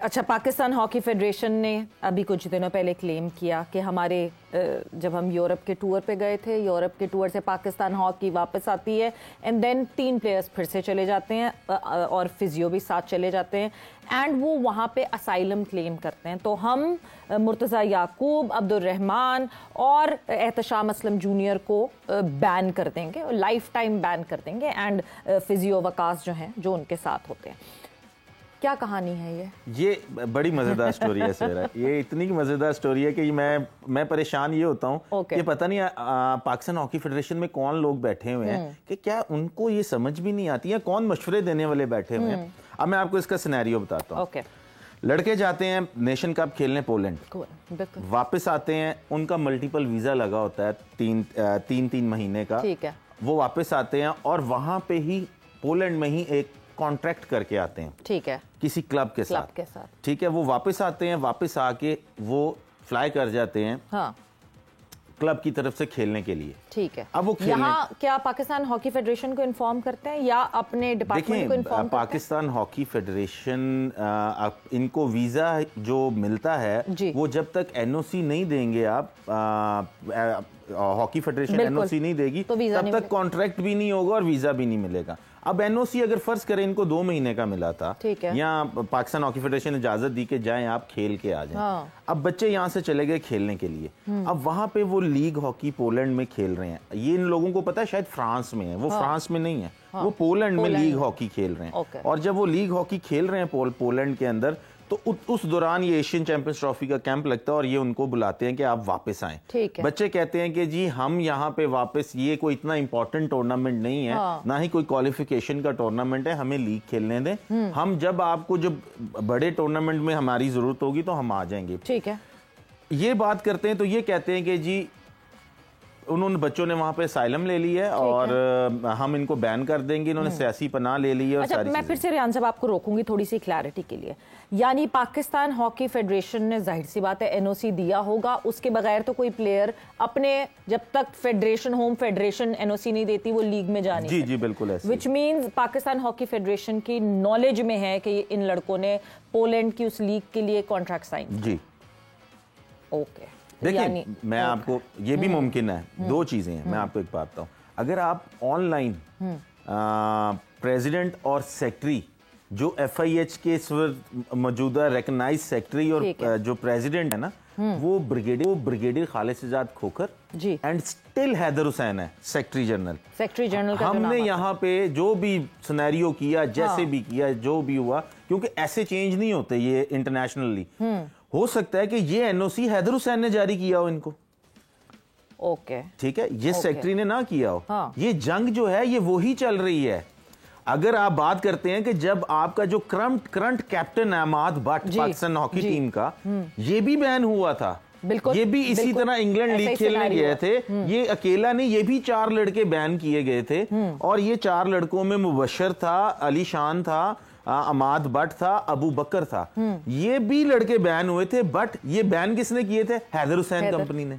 अच्छा, Pakistan hockey federation ने अभी कुछ दिनों पहले क्लेम किया कि हमारे जब हम यूरोप के टूर पे गए थे, यूरोप के टूर से पाकिस्तान हॉकी वापस आती है एंड देन 3 प्लेयर्स फिर से चले जाते हैं और फिजियो भी साथ चले जाते हैं एंड वो वहाँ पे असाइलम क्लेम करते हैं। तो हम मुर्तज़ा याकूब, अब्दुल रहमान और एहतशाम असलम जूनियर को बैन कर देंगे, लाइफ टाइम बैन कर देंगे एंड फिजियो वकास जो हैं जो उनके साथ होते हैं। क्या कहानी है ये बड़ी मजेदार स्टोरी है सर। ये इतनी मजेदार स्टोरी है कि मैं परेशान ये होता हूँ कि पता नहीं पाकिस्तान हॉकी फेडरेशन में कौन लोग बैठे हुए हैं कि क्या उनको ये समझ भी नहीं आती है, कौन मशवरे देने वाले बैठे हुए हैं। अब मैं आपको इसका सिनेरियो बताता हूँ। लड़के जाते हैं नेशन कप खेलने पोलैंड, वापस आते हैं, उनका मल्टीपल वीजा लगा होता है तीन महीने का। ठीक है। वो वापस आते हैं और वहां पे ही पोलैंड में ही एक कॉन्ट्रैक्ट करके आते हैं। ठीक है। किसी क्लब के साथ। ठीक है। वो वापस आते हैं, वापस आके वो फ्लाई कर जाते हैं हाँ। क्लब की तरफ से खेलने के लिए। ठीक है। अब वो यहाँ क्या पाकिस्तान हॉकी फेडरेशन को इन्फॉर्म करते हैं या अपने डिपार्टमेंट को इन्फॉर्म करते हैं? पाकिस्तान हॉकी फेडरेशन इनको वीजा जो मिलता है वो जब तक एनओसी नहीं देंगे, आप हॉकी फेडरेशन एनओसी नहीं देगी तो तब तक कॉन्ट्रैक्ट भी नहीं होगा और वीजा भी नहीं मिलेगा। अब एनओसी अगर फर्ज करें इनको 2 महीने का मिला था, या पाकिस्तान हॉकी फेडरेशन ने इजाजत दी कि जाएं आप खेल के आ जाएं। हाँ। अब बच्चे यहाँ से चले गए खेलने के लिए, अब वहां पे वो लीग हॉकी पोलैंड में खेल रहे हैं। ये इन लोगों को पता है शायद फ्रांस में है, वो फ्रांस में नहीं है, वो पोलैंड में लीग हॉकी खेल रहे हैं। और जब वो लीग हॉकी खेल रहे हैं पोलैंड के अंदर, तो उस दौरान ये एशियन चैंपियंस ट्रॉफी का कैंप लगता है और ये उनको बुलाते हैं कि आप वापस आएं। बच्चे कहते हैं कि जी हम यहाँ पे वापस, ये कोई इतना इंपॉर्टेंट टूर्नामेंट नहीं है, ना ही कोई क्वालिफिकेशन का टूर्नामेंट है, हमें लीग खेलने दें, हम जब आपको जब बड़े टूर्नामेंट में हमारी जरूरत होगी तो हम आ जाएंगे। ठीक है। ये बात करते हैं तो ये कहते हैं कि जी उन्होंने बच्चों ने वहां पे असाइलम ले ली है और हम इनको बैन कर देंगे, इन्होंने सियासी पनाह ले ली है। अच्छा, मैं फिर से रियान साहब आपको रोकूंगी थोड़ी सी क्लैरिटी के लिए। यानी पाकिस्तान हॉकी फेडरेशन ने जाहिर सी बात है एनओसी दिया होगा, उसके बगैर तो कोई प्लेयर अपने, जब तक फेडरेशन होम फेडरेशन एनओसी नहीं देती वो लीग में जाने। जी जी बिल्कुल ऐसे। Which means Pakistan hockey federation की नॉलेज में है कि इन लड़कों ने पोलैंड की उस लीग के लिए कॉन्ट्रैक्ट साइन। जी ओके। देखिए मैं आपको, ये भी मुमकिन है, 2 चीजें हैं। मैं आपको एक बात बताऊं, अगर आप ऑनलाइन प्रेसिडेंट और सेक्रेटरी जो एफआईएच के इस वक्त मौजूदा रिकॉग्नाइज्ड सेक्रेटरी और जो प्रेसिडेंट है ना, वो brigadier Khalid Khokhar and still Haider Hussain है सेक्रेटरी जनरल। हमने यहाँ पे जो भी सिनेरियो किया, जैसे भी किया, जो भी हुआ, क्योंकि ऐसे चेंज नहीं होते ये इंटरनेशनली। हो सकता है कि ये एनओसी हैदर हुसैन ने जारी किया हो इनको। ओके। ठीक है, ये सेक्रेटरी ने ना किया हो। हाँ। ये जंग जो है ये वही चल रही है। अगर आप बात करते हैं कि जब आपका जो करंट कैप्टन है अमाद भट्ट पाकिस्तान हॉकी टीम का, ये भी बैन हुआ था। ये भी इसी तरह इंग्लैंड लीग खेलने गए थे। ये अकेला नहीं, ये भी 4 लड़के बैन किए गए थे और ये 4 लड़कों में मुबशर था, अली शान था, अमाद भट्ट था, अबू बकर था। ये भी लड़के बैन हुए थे, बट ये बैन किसने किए थे? हैदर हुसैन कंपनी ने।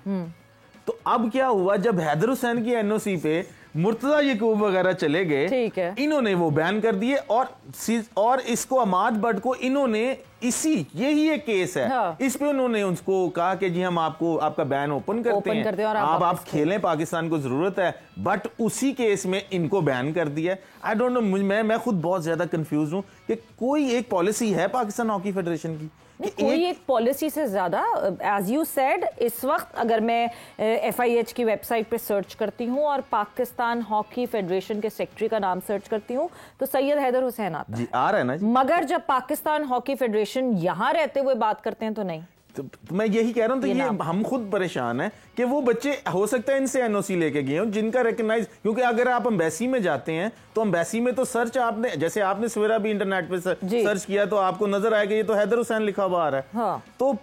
तो अब क्या हुआ, जब हैदर हुसैन की एनओसी पे मुर्तजा याकूब वगैरह चले गए, इन्होंने वो बैन कर दिए और इसको अमाद भट्ट को इन्होंने यही एक केस है। हाँ। इस पे उन्होंने उसको कहा कि जी हम आपका बैन ओपन करते हैं और आप खेलें, पाकिस्तान को जरूरत है, बट उसी केस में इनको बैन कर दिया। आई डोंट नो, मैं खुद बहुत ज्यादा कंफ्यूज हूं कि कोई एक पॉलिसी है पाकिस्तान हॉकी फेडरेशन की। कोई एक पॉलिसी से ज्यादा, एज यू सेड, इस वक्त अगर मैं एफआईएच की वेबसाइट पे सर्च करती हूँ और पाकिस्तान हॉकी फेडरेशन के सेक्रेटरी का नाम सर्च करती हूँ तो सैयद हैदर हुसैन आता है। आ रहा है ना जी। मगर जब पाकिस्तान हॉकी फेडरेशन यहाँ रहते हुए बात करते हैं तो नहीं। तो मैं यही कह रहा हूं, तो ये हम खुद परेशान हैं कि वो बच्चे हो सकता है इनसे एनओसी लेके गए हों जिनका रिकॉग्नाइज, क्योंकि अगर आप एम्बेसी में जाते हैं तो एम्बेसी में तो सर्च आपने, जैसे आपने सवेरा भी इंटरनेट पे सर्च किया तो आपको नजर आएगा ये तो हैदर हुसैन लिखा हुआ आ रहा है। हाँ। तो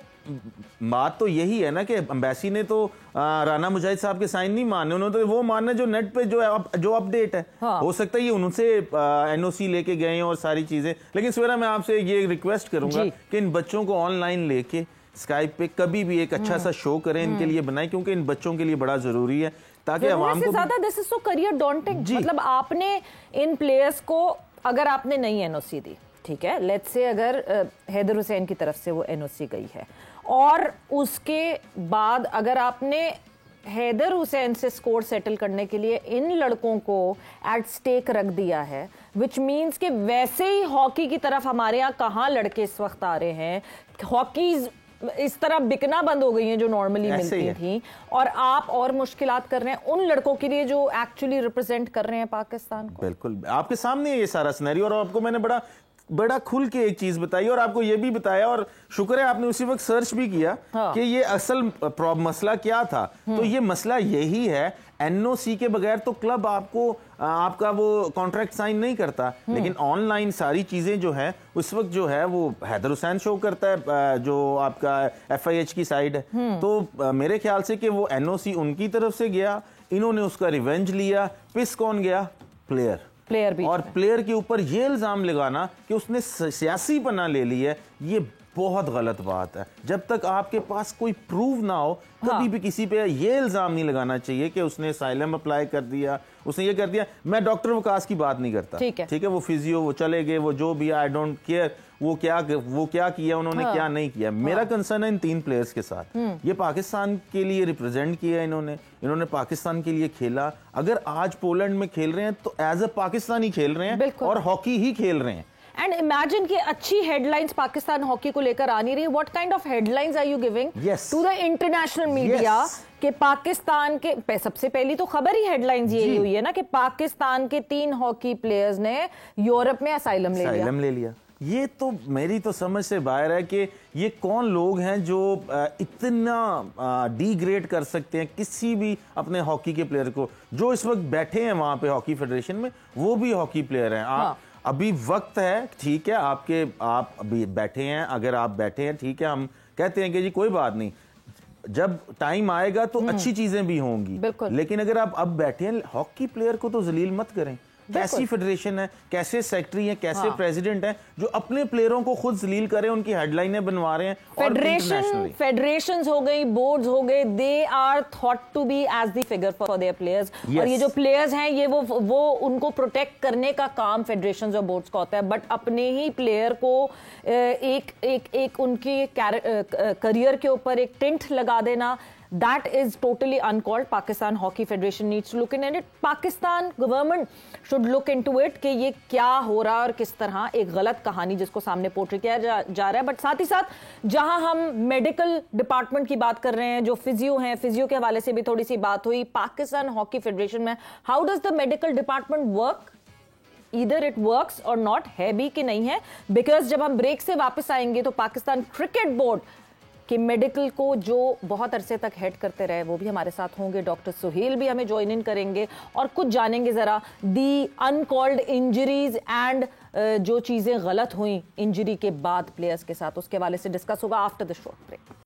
बात तो यही है ना कि एम्बेसी ने तो राना मुजाहिद साहब के साइन नहीं माने, उन्होंने तो वो मानना जो नेट पे जो अपडेट है। हाँ। हो सकता है ये उनसे एनओसी लेके गए और सारी चीजें। लेकिन सवेरा मैं आपसे ये रिक्वेस्ट करूंगा कि इन बच्चों को ऑनलाइन लेके स्काइप पे कभी भी एक अच्छा सा शो करें, इनके लिए बनाएं, क्योंकि इन बच्चों के लिए बड़ा जरूरी है ताकि आवाम को ज्यादा। This is so career daunting. मतलब आपने इन प्लेयर्स को, अगर आपने नई एनओसी दी, ठीक है, लेट्स से अगर हैदर हुसैन की तरफ से वो एनओसी गई है और उसके बाद अगर आपने हैदर हुसैन से स्कोर सेटल करने के लिए इन लड़कों को एट स्टेक रख दिया है, विच मीन्स कि वैसे ही हॉकी की तरफ हमारे यहाँ कहाँ लड़के इस वक्त आ रहे हैं, हॉकी इस तरह बिकना बंद हो गई हैं जो नॉर्मली मिलती थी, और आप और मुश्किलात कर रहे हैं उन लड़कों के लिए जो एक्चुअली रिप्रेजेंट कर रहे हैं पाकिस्तान को। बिल्कुल आपके सामने ये सारा सिनेरियो, और आपको मैंने बड़ा खुल के एक चीज बताई और आपको ये भी बताया, और शुक्र है आपने उसी वक्त सर्च भी किया कि ये असल मसला क्या था। तो ये मसला यही है, एनओसी के बगैर तो क्लब आपका वो कॉन्ट्रैक्ट साइन नहीं करता, लेकिन ऑनलाइन सारी चीजें जो है उस वक्त जो है वो हैदर हुसैन शो करता है, जो आपका FIH की साइड है। तो मेरे ख्याल से कि वो एनओसी उनकी तरफ से गया, इन्होंने उसका रिवेंज लिया। पिस कौन गया? प्लेयर भी, और प्लेयर के ऊपर ये इल्जाम लगाना कि उसने सियासी पना ले ली है, ये बहुत गलत बात है। जब तक आपके पास कोई प्रूव ना हो कभी भी किसी पे ये इल्जाम नहीं लगाना चाहिए कि उसने असाइलम अप्लाई कर दिया, उसने ये कर दिया। मैं डॉक्टर वकास की बात नहीं करता, ठीक है, वो फिजियो, वो चले गए, वो जो भी, आई डोंट केयर वो क्या किया उन्होंने, क्या नहीं किया। मेरा कंसर्न है इन 3 प्लेयर्स के साथ। ये पाकिस्तान के लिए रिप्रेजेंट किया इन्होंने पाकिस्तान के लिए खेला। अगर आज पोलैंड में खेल रहे हैं तो एज अ पाकिस्तानी खेल रहे हैं और हॉकी ही खेल रहे हैं। एंड इमेजिन कि अच्छी हेडलाइंस पाकिस्तान हॉकी को लेकर आ नहीं रही। What kind of headlines are you giving to the international media कि पाकिस्तान के, सबसे पहली तो खबर ही हेडलाइंस यही हुई है ना कि पाकिस्तान के 3 हॉकी प्लेयर्स ने यूरोप में असाइलम ले लिया। ये तो मेरी तो समझ से बाहर है कि ये कौन लोग हैं जो इतना डिग्रेड कर सकते हैं किसी भी अपने हॉकी के प्लेयर को। जो इस वक्त बैठे हैं वहां पे हॉकी फेडरेशन में, वो भी हॉकी प्लेयर हैं। अभी वक्त है, ठीक है, आप अभी बैठे हैं, अगर आप बैठे हैं ठीक है, हम कहते हैं कि जी कोई बात नहीं, जब टाइम आएगा तो अच्छी चीजें भी होंगी, लेकिन अगर आप अब बैठे हैं, हॉकी प्लेयर को तो जलील मत करें। कैसी फेडरेशन है, कैसे सेक्रेटरी है, कैसे प्रेसिडेंट है जो अपने प्लेयरों को खुद जलील करें, उनकी हेडलाइनें बनवा रहे हैं। फेडरेशंस हो गई, बोर्ड्स हो गए, they are thought to be as the figure for their players. और ये जो प्लेयर्स हैं ये वो उनको प्रोटेक्ट करने का काम फेडरेशंस और बोर्ड्स का होता है, बट अपने ही प्लेयर को एक उनकी करियर के ऊपर एक टिंट लगा देना, that is totally uncalled. Pakistan Hockey Federation needs to look into it. Pakistan government should look into it कि ये क्या हो रहा है और किस तरह एक गलत कहानी जिसको सामने पोर्ट्रे किया जा रहा है। बट साथ ही साथ जहां हम मेडिकल डिपार्टमेंट की बात कर रहे हैं, जो फिजियो हैं, फिजियो के हवाले से भी थोड़ी सी बात हुई। पाकिस्तान हॉकी फेडरेशन में how does the medical department work? Either it works or not, है भी कि नहीं है, बिकॉज जब हम ब्रेक से वापस आएंगे तो पाकिस्तान क्रिकेट बोर्ड कि मेडिकल को जो बहुत अरसे तक हेड करते रहे वो भी हमारे साथ होंगे। डॉक्टर सुहेल भी हमें ज्वाइन इन करेंगे और कुछ जानेंगे ज़रा दी अनकॉल्ड इंजरीज एंड जो चीज़ें गलत हुई इंजरी के बाद प्लेयर्स के साथ, उसके हवाले से डिस्कस होगा आफ्टर द शॉर्ट ब्रेक।